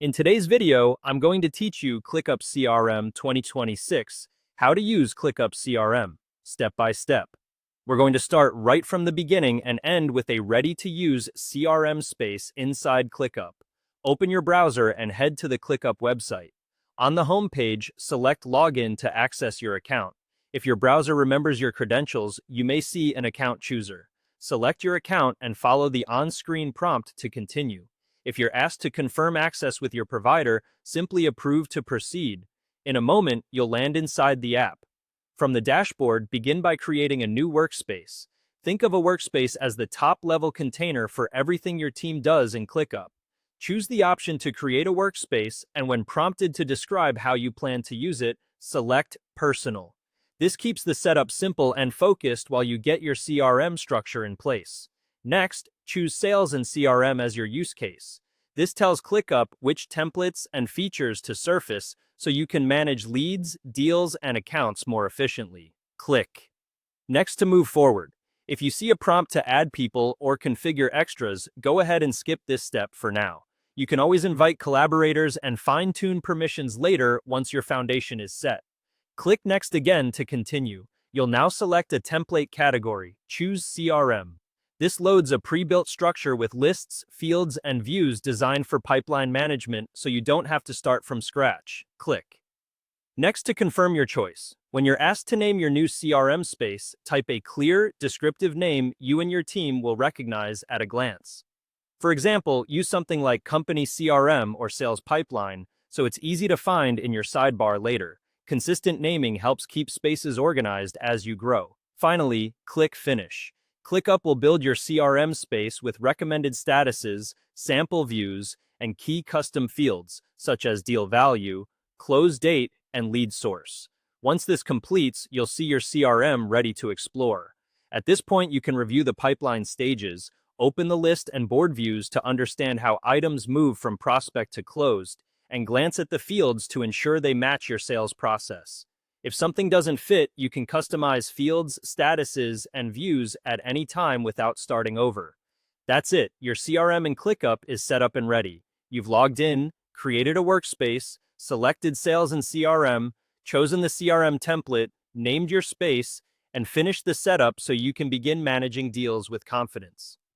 In today's video, I'm going to teach you ClickUp CRM 2026, how to use ClickUp CRM, step by step. We're going to start right from the beginning and end with a ready-to-use CRM space inside ClickUp. Open your browser and head to the ClickUp website. On the home page, select Login to access your account. If your browser remembers your credentials, you may see an account chooser. Select your account and follow the on-screen prompt to continue. If you're asked to confirm access with your provider, simply approve to proceed. In a moment, you'll land inside the app. From the dashboard, begin by creating a new workspace. Think of a workspace as the top-level container for everything your team does in ClickUp. Choose the option to create a workspace, and when prompted to describe how you plan to use it, select Personal. This keeps the setup simple and focused while you get your CRM structure in place. Next, choose Sales and CRM as your use case. This tells ClickUp which templates and features to surface so you can manage leads, deals, and accounts more efficiently. Click. Next, to move forward. If you see a prompt to add people or configure extras, go ahead and skip this step for now. You can always invite collaborators and fine-tune permissions later once your foundation is set. Click Next again to continue. You'll now select a template category. Choose CRM. This loads a pre-built structure with lists, fields, and views designed for pipeline management so you don't have to start from scratch. Click. Next, to confirm your choice. When you're asked to name your new CRM space, type a clear, descriptive name you and your team will recognize at a glance. For example, use something like Company CRM or Sales Pipeline so it's easy to find in your sidebar later. Consistent naming helps keep spaces organized as you grow. Finally, click Finish. ClickUp will build your CRM space with recommended statuses, sample views, and key custom fields, such as deal value, close date, and lead source. Once this completes, you'll see your CRM ready to explore. At this point, you can review the pipeline stages, open the list and board views to understand how items move from prospect to closed, and glance at the fields to ensure they match your sales process. If something doesn't fit, you can customize fields, statuses, and views at any time without starting over. That's it. Your CRM in ClickUp is set up and ready. You've logged in, created a workspace, selected Sales and CRM, chosen the CRM template, named your space, and finished the setup so you can begin managing deals with confidence.